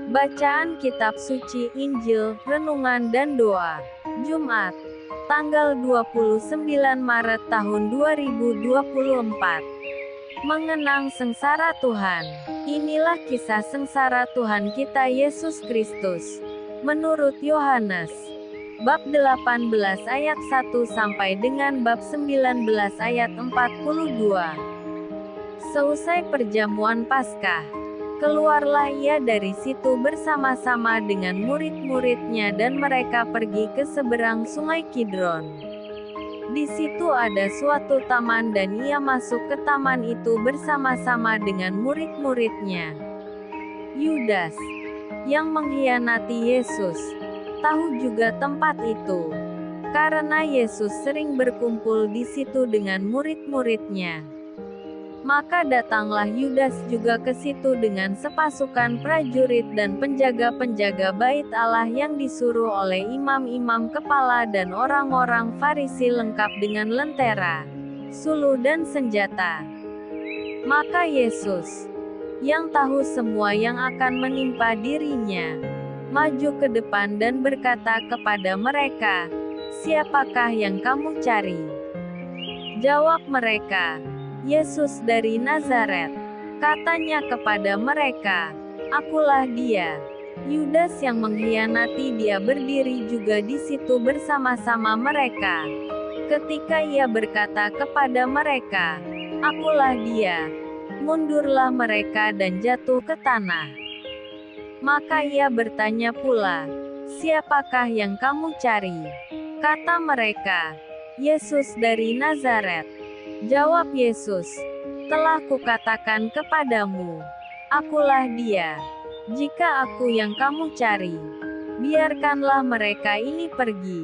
Bacaan Kitab Suci, Injil, Renungan dan Doa. Jumat, tanggal 29 Maret tahun 2024. Mengenang sengsara Tuhan. Inilah kisah sengsara Tuhan kita Yesus Kristus. Menurut Yohanes, bab 18 ayat 1 sampai dengan bab 19 ayat 42. Seusai perjamuan Paskah, keluarlah ia dari situ bersama-sama dengan murid-muridnya dan mereka pergi ke seberang sungai Kidron. Di situ ada suatu taman dan ia masuk ke taman itu bersama-sama dengan murid-muridnya. Yudas, yang mengkhianati Yesus, tahu juga tempat itu, karena Yesus sering berkumpul di situ dengan murid-muridnya. Maka datanglah Yudas juga ke situ dengan sepasukan prajurit dan penjaga-penjaga bait Allah yang disuruh oleh imam-imam kepala dan orang-orang Farisi lengkap dengan lentera, suluh dan senjata. Maka Yesus, yang tahu semua yang akan menimpa dirinya, maju ke depan dan berkata kepada mereka, "Siapakah yang kamu cari?" Jawab mereka, "Yesus dari Nazaret." Katanya kepada mereka, "Akulah dia." Yudas yang mengkhianati dia berdiri juga di situ bersama-sama mereka. Ketika ia berkata kepada mereka, "Akulah dia," mundurlah mereka dan jatuh ke tanah. Maka ia bertanya pula, "Siapakah yang kamu cari?" Kata mereka, "Yesus dari Nazaret." Jawab Yesus, "Telah kukatakan kepadamu, akulah dia. Jika aku yang kamu cari, biarkanlah mereka ini pergi."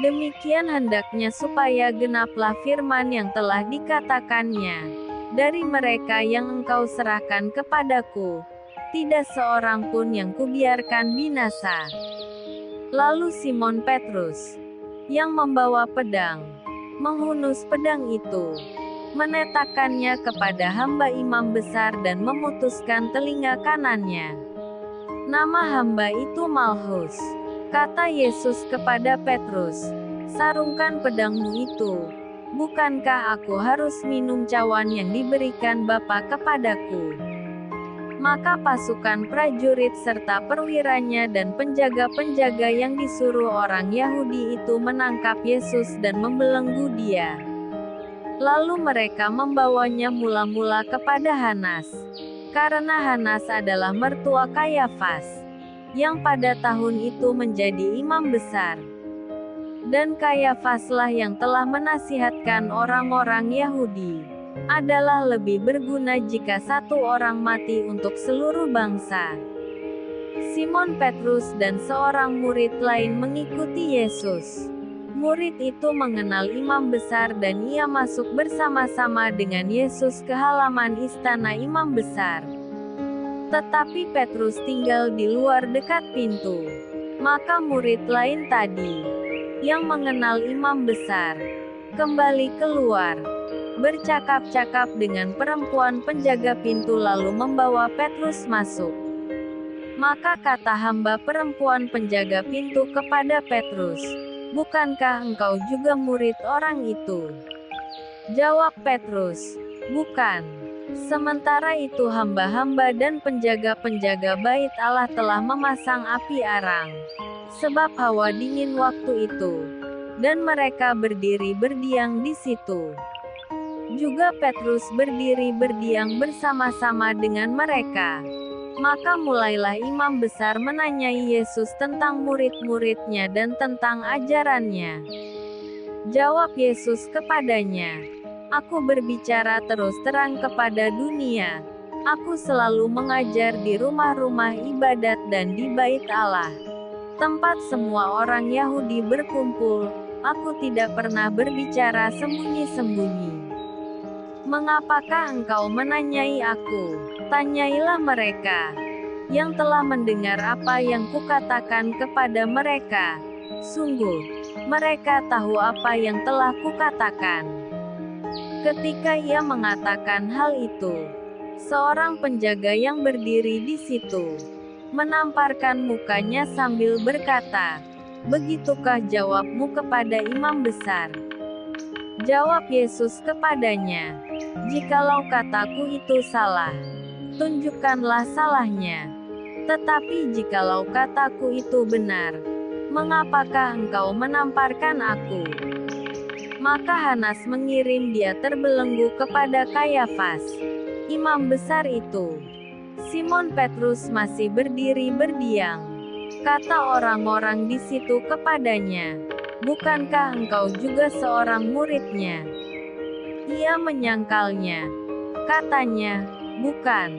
Demikian hendaknya supaya genaplah firman yang telah dikatakannya, "Dari mereka yang engkau serahkan kepadaku, tidak seorang pun yang kubiarkan binasa." Lalu Simon Petrus, yang membawa pedang, menghunus pedang itu, menetakannya kepada hamba imam besar dan memutuskan telinga kanannya. Nama hamba itu Malchus. Kata Yesus kepada Petrus, "Sarungkan pedangmu itu. Bukankah aku harus minum cawan yang diberikan Bapa kepadaku?" Maka pasukan prajurit serta perwiranya dan penjaga-penjaga yang disuruh orang Yahudi itu menangkap Yesus dan membelenggu dia. Lalu mereka membawanya mula-mula kepada Hanas, karena Hanas adalah mertua Kayafas, yang pada tahun itu menjadi imam besar. Dan Kayafaslah yang telah menasihatkan orang-orang Yahudi, adalah lebih berguna jika satu orang mati untuk seluruh bangsa. Simon Petrus dan seorang murid lain mengikuti Yesus. Murid itu mengenal imam besar dan ia masuk bersama-sama dengan Yesus ke halaman istana imam besar. Tetapi Petrus tinggal di luar dekat pintu. Maka murid lain tadi, yang mengenal imam besar, kembali keluar, bercakap-cakap dengan perempuan penjaga pintu lalu membawa Petrus masuk. Maka kata hamba perempuan penjaga pintu kepada Petrus, "Bukankah engkau juga murid orang itu?" Jawab Petrus, "Bukan." Sementara itu hamba-hamba dan penjaga-penjaga bait Allah telah memasang api arang, sebab hawa dingin waktu itu, dan mereka berdiri berdiam di situ. Juga Petrus berdiri berdiam bersama-sama dengan mereka. Maka mulailah imam besar menanyai Yesus tentang murid-muridnya dan tentang ajarannya. Jawab Yesus kepadanya, "Aku berbicara terus terang kepada dunia. Aku selalu mengajar di rumah-rumah ibadat dan di bait Allah, tempat semua orang Yahudi berkumpul. Aku tidak pernah berbicara sembunyi-sembunyi. Mengapakah engkau menanyai aku? Tanyailah mereka, yang telah mendengar apa yang kukatakan kepada mereka. Sungguh, mereka tahu apa yang telah kukatakan." Ketika ia mengatakan hal itu, seorang penjaga yang berdiri di situ, menamparkan mukanya sambil berkata, "Begitukah jawabmu kepada imam besar?" Jawab Yesus kepadanya, "Jikalau kataku itu salah, tunjukkanlah salahnya. Tetapi jikalau kataku itu benar, mengapakah engkau menamparkan aku?" Maka Hanas mengirim dia terbelenggu kepada Kayafas, imam besar itu. Simon Petrus masih berdiri berdiam. Kata orang-orang di situ kepadanya, "Bukankah engkau juga seorang muridnya?" Ia menyangkalnya. Katanya, "Bukan."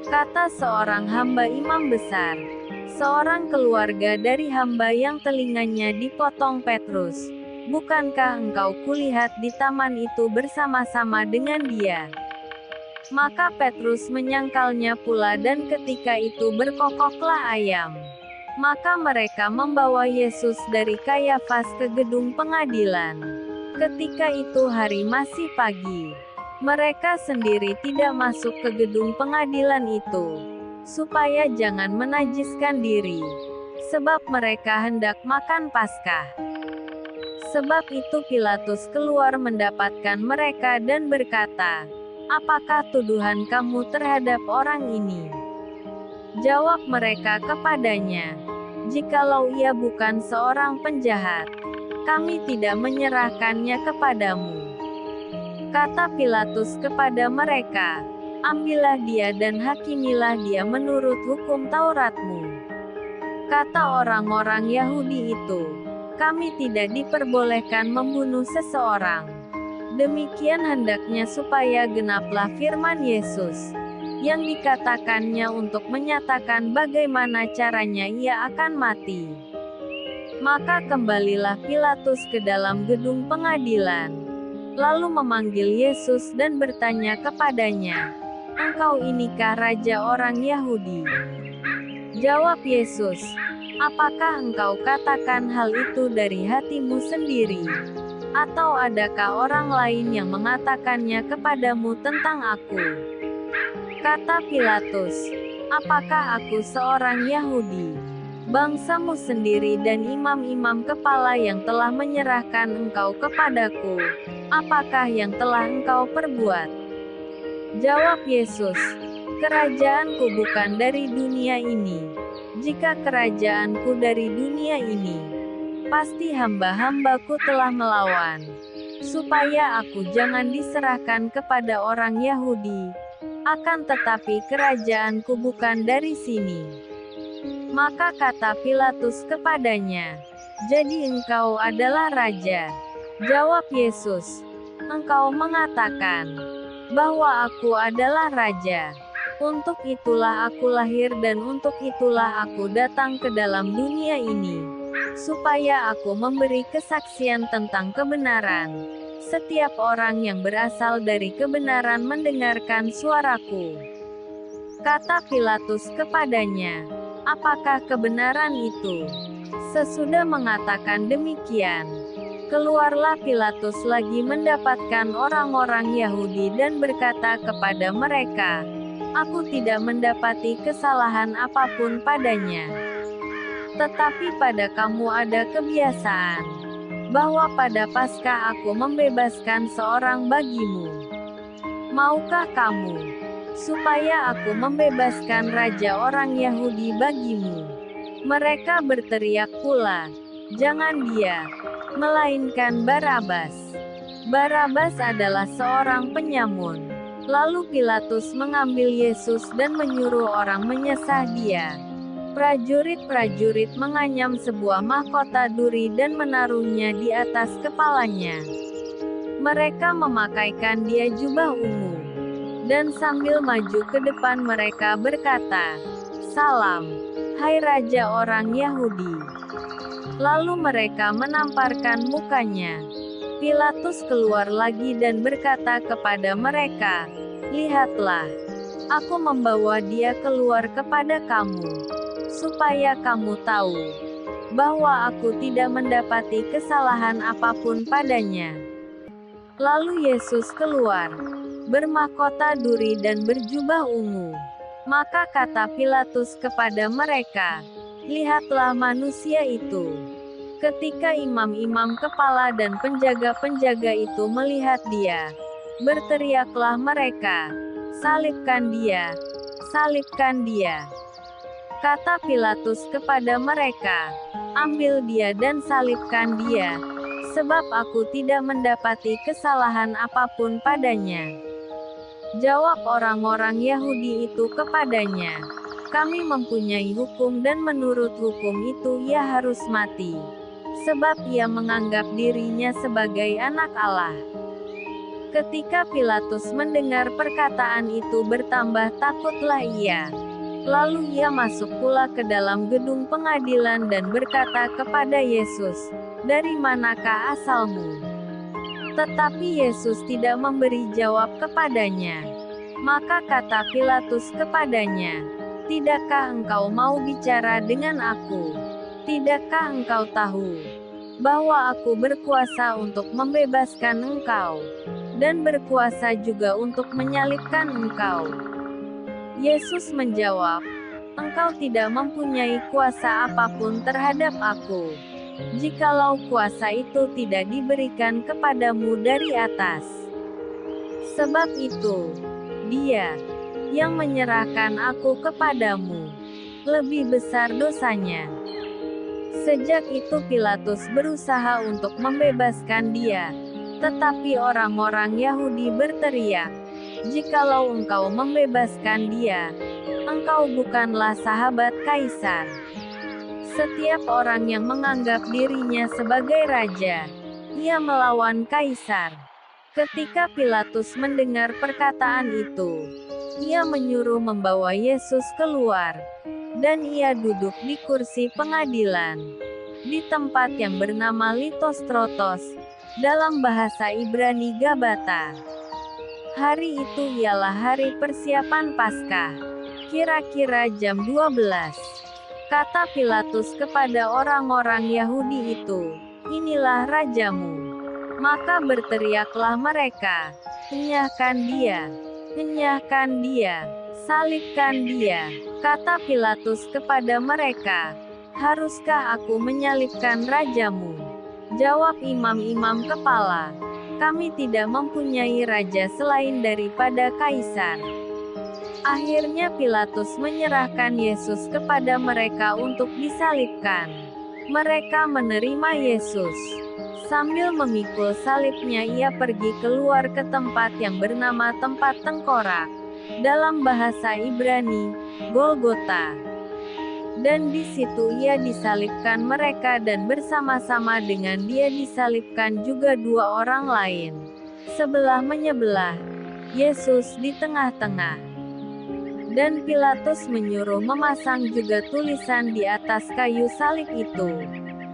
Kata seorang hamba imam besar, seorang keluarga dari hamba yang telinganya dipotong Petrus, "Bukankah engkau kulihat di taman itu bersama-sama dengan dia?" Maka Petrus menyangkalnya pula dan ketika itu berkokoklah ayam. Maka mereka membawa Yesus dari Kayafas ke gedung pengadilan. Ketika itu hari masih pagi. Mereka sendiri tidak masuk ke gedung pengadilan itu, supaya jangan menajiskan diri, sebab mereka hendak makan Paskah. Sebab itu Pilatus keluar mendapatkan mereka dan berkata, "Apakah tuduhan kamu terhadap orang ini?" Jawab mereka kepadanya, "Jikalau ia bukan seorang penjahat, kami tidak menyerahkannya kepadamu." Kata Pilatus kepada mereka, "Ambillah dia dan hakimilah dia menurut hukum Tauratmu." Kata orang-orang Yahudi itu, "Kami tidak diperbolehkan membunuh seseorang." Demikian hendaknya supaya genaplah firman Yesus, yang dikatakannya untuk menyatakan bagaimana caranya ia akan mati. Maka kembalilah Pilatus ke dalam gedung pengadilan, lalu memanggil Yesus dan bertanya kepadanya, "Engkau inikah raja orang Yahudi?" Jawab Yesus, "Apakah engkau katakan hal itu dari hatimu sendiri? Atau adakah orang lain yang mengatakannya kepadamu tentang aku?" Kata Pilatus, "Apakah aku seorang Yahudi? Bangsamu sendiri dan imam-imam kepala yang telah menyerahkan engkau kepadaku, apakah yang telah engkau perbuat?" Jawab Yesus, "Kerajaanku bukan dari dunia ini. Jika kerajaanku dari dunia ini, pasti hamba-hambaku telah melawan, supaya aku jangan diserahkan kepada orang Yahudi. Akan tetapi kerajaanku bukan dari sini." Maka kata Pilatus kepadanya, "Jadi engkau adalah raja?" Jawab Yesus, "Engkau mengatakan bahwa aku adalah raja. Untuk itulah aku lahir dan untuk itulah aku datang ke dalam dunia ini, supaya aku memberi kesaksian tentang kebenaran. Setiap orang yang berasal dari kebenaran mendengarkan suaraku." Kata Pilatus kepadanya, "Apakah kebenaran itu?" Sesudah mengatakan demikian, keluarlah Pilatus lagi mendapatkan orang-orang Yahudi dan berkata kepada mereka, "Aku tidak mendapati kesalahan apapun padanya. Tetapi pada kamu ada kebiasaan, bahwa pada Paskah aku membebaskan seorang bagimu. Maukah kamu supaya aku membebaskan raja orang Yahudi bagimu?" Mereka berteriak pula, "Jangan dia, melainkan Barabas." Barabas adalah seorang penyamun. Lalu Pilatus mengambil Yesus dan menyuruh orang menyesah dia. Prajurit-prajurit menganyam sebuah mahkota duri dan menaruhnya di atas kepalanya. Mereka memakaikan dia jubah ungu, dan sambil maju ke depan mereka berkata, "Salam, hai Raja orang Yahudi." Lalu mereka menamparkan mukanya. Pilatus keluar lagi dan berkata kepada mereka, "Lihatlah, aku membawa dia keluar kepada kamu, supaya kamu tahu bahwa aku tidak mendapati kesalahan apapun padanya." Lalu Yesus keluar, bermahkota duri dan berjubah ungu. Maka kata Pilatus kepada mereka, "Lihatlah manusia itu." Ketika imam-imam kepala dan penjaga-penjaga itu melihat dia, berteriaklah mereka, "Salibkan dia! Salibkan dia!" Kata Pilatus kepada mereka, "Ambil dia dan salibkan dia, sebab aku tidak mendapati kesalahan apapun padanya." Jawab orang-orang Yahudi itu kepadanya, "Kami mempunyai hukum dan menurut hukum itu ia harus mati, sebab ia menganggap dirinya sebagai anak Allah." Ketika Pilatus mendengar perkataan itu bertambah takutlah ia. Lalu ia masuk pula ke dalam gedung pengadilan dan berkata kepada Yesus, "Dari manakah asalmu?" Tetapi Yesus tidak memberi jawab kepadanya. Maka kata Pilatus kepadanya, "Tidakkah engkau mau bicara dengan aku? Tidakkah engkau tahu bahwa aku berkuasa untuk membebaskan engkau, dan berkuasa juga untuk menyalibkan engkau?" Yesus menjawab, "Engkau tidak mempunyai kuasa apapun terhadap aku, jikalau kuasa itu tidak diberikan kepadamu dari atas. Sebab itu, dia yang menyerahkan aku kepadamu lebih besar dosanya." Sejak itu Pilatus berusaha untuk membebaskan dia, tetapi orang-orang Yahudi berteriak, "Jikalau engkau membebaskan dia, engkau bukanlah sahabat Kaisar." Setiap orang yang menganggap dirinya sebagai raja, ia melawan Kaisar. Ketika Pilatus mendengar perkataan itu, ia menyuruh membawa Yesus keluar, dan ia duduk di kursi pengadilan, di tempat yang bernama Litostrotos, dalam bahasa Ibrani Gabata. Hari itu ialah hari persiapan Paskah, kira-kira jam 12. Kata Pilatus kepada orang-orang Yahudi itu, "Inilah rajamu." Maka berteriaklah mereka, "Enyahkan dia! Enyahkan dia! Salibkan dia!" Kata Pilatus kepada mereka, "Haruskah aku menyalibkan rajamu?" Jawab imam-imam kepala, "Kami tidak mempunyai raja selain daripada Kaisar." Akhirnya Pilatus menyerahkan Yesus kepada mereka untuk disalibkan. Mereka menerima Yesus. Sambil memikul salibnya ia pergi keluar ke tempat yang bernama tempat tengkorak, dalam bahasa Ibrani, Golgota. Dan di situ ia disalibkan mereka dan bersama-sama dengan dia disalibkan juga dua orang lain, sebelah menyebelah, Yesus di tengah-tengah. Dan Pilatus menyuruh memasang juga tulisan di atas kayu salib itu.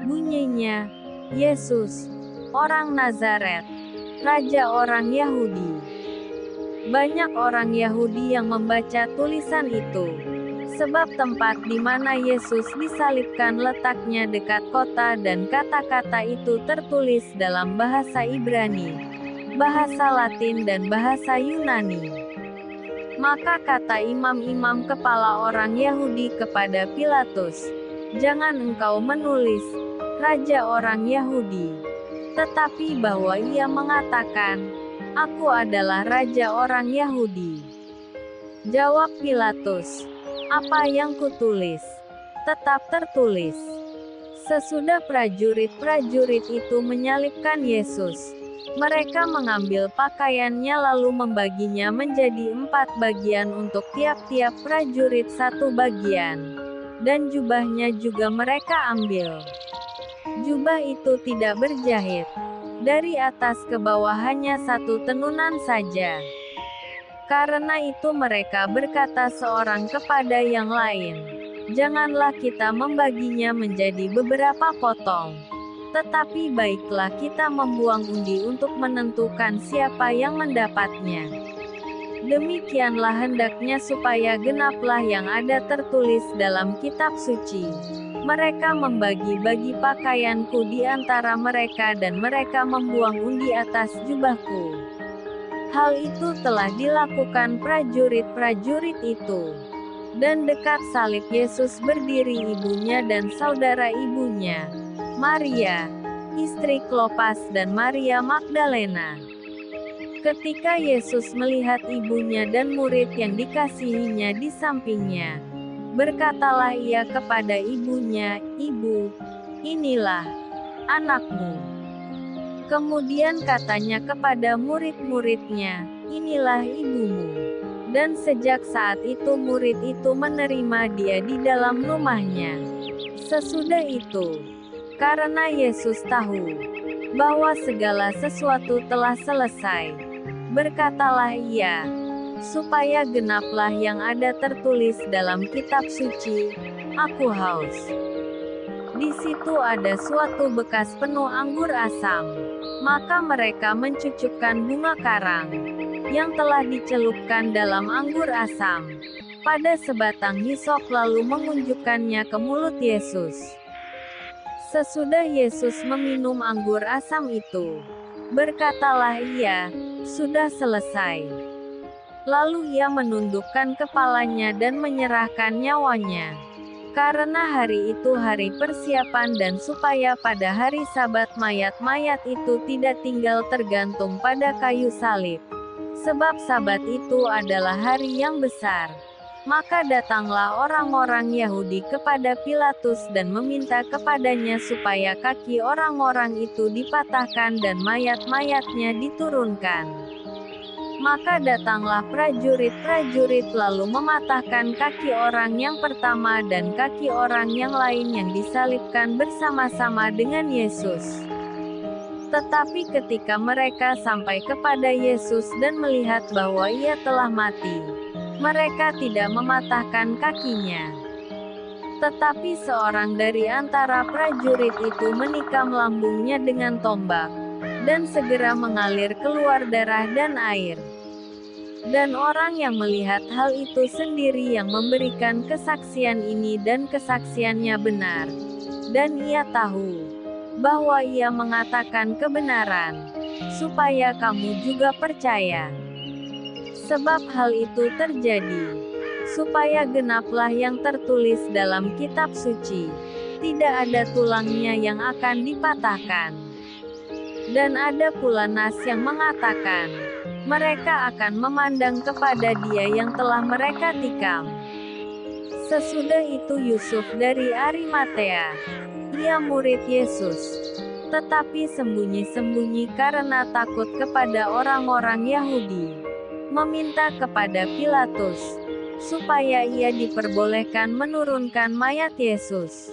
Bunyinya, "Yesus, orang Nazaret, Raja orang Yahudi." Banyak orang Yahudi yang membaca tulisan itu, sebab tempat di mana Yesus disalibkan letaknya dekat kota dan kata-kata itu tertulis dalam bahasa Ibrani, bahasa Latin dan bahasa Yunani. Maka kata imam-imam kepala orang Yahudi kepada Pilatus, "Jangan engkau menulis, Raja orang Yahudi, tetapi bahwa ia mengatakan, 'Aku adalah Raja orang Yahudi.'" Jawab Pilatus, "Apa yang kutulis, tetap tertulis." Sesudah prajurit-prajurit itu menyalibkan Yesus, mereka mengambil pakaiannya lalu membaginya menjadi 4 bagian untuk tiap-tiap prajurit 1 bagian. Dan jubahnya juga mereka ambil. Jubah itu tidak berjahit. Dari atas ke bawah hanya 1 tenunan saja. Karena itu mereka berkata seorang kepada yang lain, "Janganlah kita membaginya menjadi beberapa potong. Tetapi baiklah kita membuang undi untuk menentukan siapa yang mendapatnya." Demikianlah hendaknya supaya genaplah yang ada tertulis dalam kitab suci. "Mereka membagi-bagi pakaianku di antara mereka dan mereka membuang undi atas jubahku." Hal itu telah dilakukan prajurit-prajurit itu. Dan dekat salib Yesus berdiri ibunya dan saudara ibunya, Maria, istri Klopas dan Maria Magdalena. Ketika Yesus melihat ibunya dan murid yang dikasihinya di sampingnya, berkatalah ia kepada ibunya, "Ibu, inilah anakmu." Kemudian katanya kepada murid-muridnya, "Inilah ibumu." Dan sejak saat itu murid itu menerima dia di dalam rumahnya. Sesudah itu, karena Yesus tahu bahwa segala sesuatu telah selesai, berkatalah ia, supaya genaplah yang ada tertulis dalam kitab suci, "Aku haus." Di situ ada suatu bekas penuh anggur asam. Maka mereka mencucukkan bunga karang yang telah dicelupkan dalam anggur asam pada sebatang hisop lalu mengunjukkannya ke mulut Yesus. Sesudah Yesus meminum anggur asam itu, berkatalah ia, "Sudah selesai." Lalu ia menundukkan kepalanya dan menyerahkan nyawanya. Karena hari itu hari persiapan dan supaya pada hari Sabat mayat-mayat itu tidak tinggal tergantung pada kayu salib. Sebab Sabat itu adalah hari yang besar. Maka datanglah orang-orang Yahudi kepada Pilatus dan meminta kepadanya supaya kaki orang-orang itu dipatahkan dan mayat-mayatnya diturunkan. Maka datanglah prajurit-prajurit lalu mematahkan kaki orang yang pertama dan kaki orang yang lain yang disalibkan bersama-sama dengan Yesus. Tetapi ketika mereka sampai kepada Yesus dan melihat bahwa ia telah mati, mereka tidak mematahkan kakinya. Tetapi seorang dari antara prajurit itu menikam lambungnya dengan tombak, dan segera mengalir keluar darah dan air. Dan orang yang melihat hal itu sendiri yang memberikan kesaksian ini dan kesaksiannya benar. Dan ia tahu bahwa ia mengatakan kebenaran, supaya kamu juga percaya. Sebab hal itu terjadi, supaya genaplah yang tertulis dalam kitab suci, tidak ada tulangnya yang akan dipatahkan. Dan ada pula nas yang mengatakan, mereka akan memandang kepada dia yang telah mereka tikam. Sesudah itu Yusuf dari Arimatea, ia murid Yesus, tetapi sembunyi-sembunyi karena takut kepada orang-orang Yahudi, meminta kepada Pilatus, supaya ia diperbolehkan menurunkan mayat Yesus.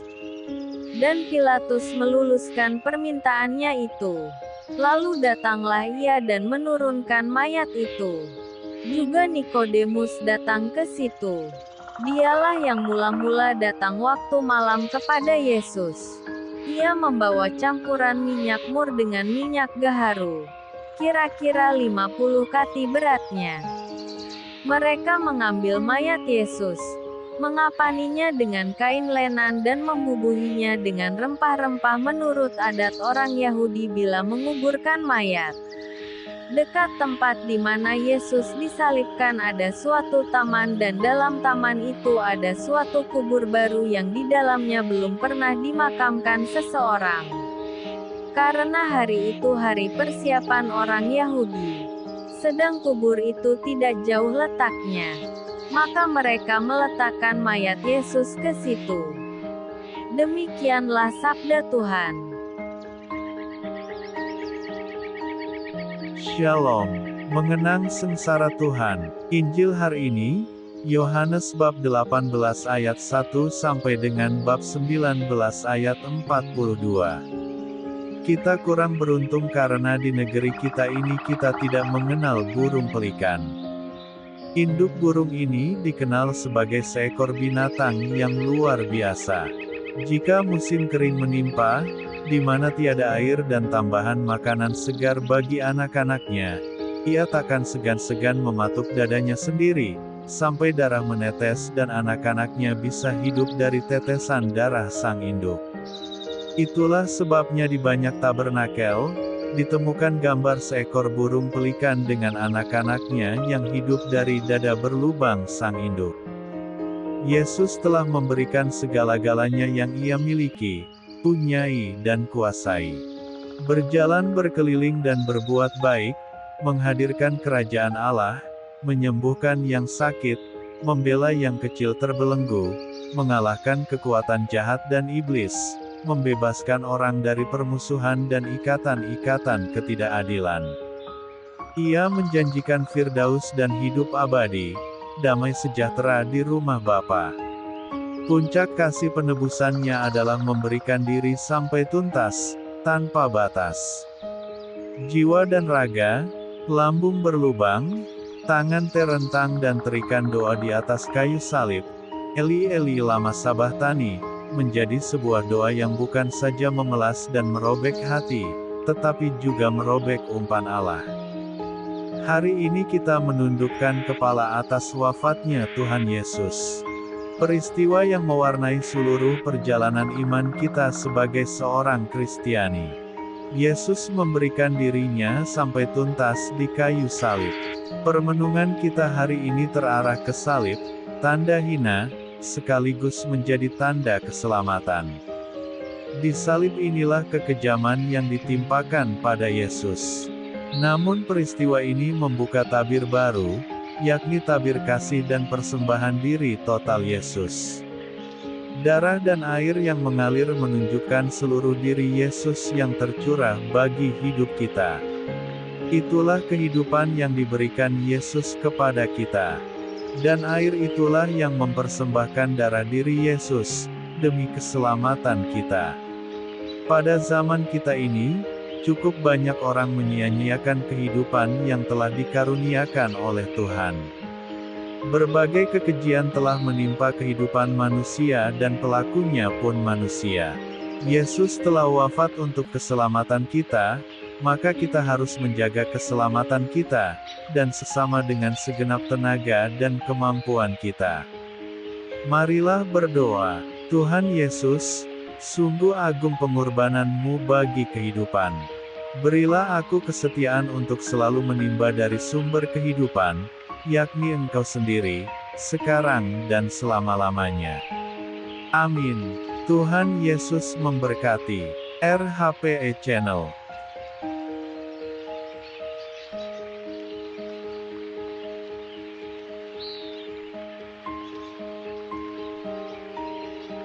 Dan Pilatus meluluskan permintaannya itu. Lalu datanglah ia dan menurunkan mayat itu. Juga Nikodemus datang ke situ. Dialah yang mula-mula datang waktu malam kepada Yesus. Ia membawa campuran minyak mur dengan minyak gaharu, kira-kira 50 kati beratnya. Mereka mengambil mayat Yesus, mengapaninya dengan kain lenan dan membubuhinya dengan rempah-rempah menurut adat orang Yahudi bila menguburkan mayat. Dekat tempat di mana Yesus disalibkan ada suatu taman dan dalam taman itu ada suatu kubur baru yang di dalamnya belum pernah dimakamkan seseorang. Karena hari itu hari persiapan orang Yahudi, sedang kubur itu tidak jauh letaknya. Maka mereka meletakkan mayat Yesus ke situ. Demikianlah sabda Tuhan. Shalom. Mengenang sengsara Tuhan. Injil hari ini, Yohanes bab 18 ayat 1 sampai dengan bab 19 ayat 42. Kita kurang beruntung karena di negeri kita ini kita tidak mengenal burung pelikan. Induk burung ini dikenal sebagai seekor binatang yang luar biasa. Jika musim kering menimpa, di mana tiada air dan tambahan makanan segar bagi anak-anaknya, ia takkan segan-segan mematuk dadanya sendiri, sampai darah menetes dan anak-anaknya bisa hidup dari tetesan darah sang induk. Itulah sebabnya di banyak tabernakel, ditemukan gambar seekor burung pelikan dengan anak-anaknya yang hidup dari dada berlubang sang induk. Yesus telah memberikan segala-galanya yang ia miliki, punyai dan kuasai. Berjalan berkeliling dan berbuat baik, menghadirkan kerajaan Allah, menyembuhkan yang sakit, membela yang kecil terbelenggu, mengalahkan kekuatan jahat dan iblis, membebaskan orang dari permusuhan dan ikatan-ikatan ketidakadilan. Ia menjanjikan Firdaus dan hidup abadi, damai sejahtera di rumah Bapa. Puncak kasih penebusannya adalah memberikan diri sampai tuntas, tanpa batas. Jiwa dan raga, lambung berlubang, tangan terentang dan terikan doa di atas kayu salib, Eli Eli lama sabachthani, menjadi sebuah doa yang bukan saja memelas dan merobek hati, tetapi juga merobek umpan Allah. Hari ini kita menundukkan kepala atas wafatnya Tuhan Yesus. Peristiwa yang mewarnai seluruh perjalanan iman kita sebagai seorang Kristiani. Yesus memberikan dirinya sampai tuntas di kayu salib. Permenungan kita hari ini terarah ke salib, tanda hina, sekaligus menjadi tanda keselamatan. Di salib inilah kekejaman yang ditimpakan pada Yesus. Namun peristiwa ini membuka tabir baru, yakni tabir kasih dan persembahan diri total Yesus. Darah dan air yang mengalir menunjukkan seluruh diri Yesus yang tercurah bagi hidup kita. Itulah kehidupan yang diberikan Yesus kepada kita. Dan air itulah yang mempersembahkan darah diri Yesus, demi keselamatan kita. Pada zaman kita ini, cukup banyak orang menyia-nyiakan kehidupan yang telah dikaruniakan oleh Tuhan. Berbagai kekejian telah menimpa kehidupan manusia dan pelakunya pun manusia. Yesus telah wafat untuk keselamatan kita, maka kita harus menjaga keselamatan kita, dan sesama dengan segenap tenaga dan kemampuan kita. Marilah berdoa. Tuhan Yesus, sungguh agung pengorbananmu bagi kehidupan. Berilah aku kesetiaan untuk selalu menimba dari sumber kehidupan, yakni Engkau sendiri, sekarang dan selama-lamanya. Amin. Tuhan Yesus memberkati. RHPE Channel.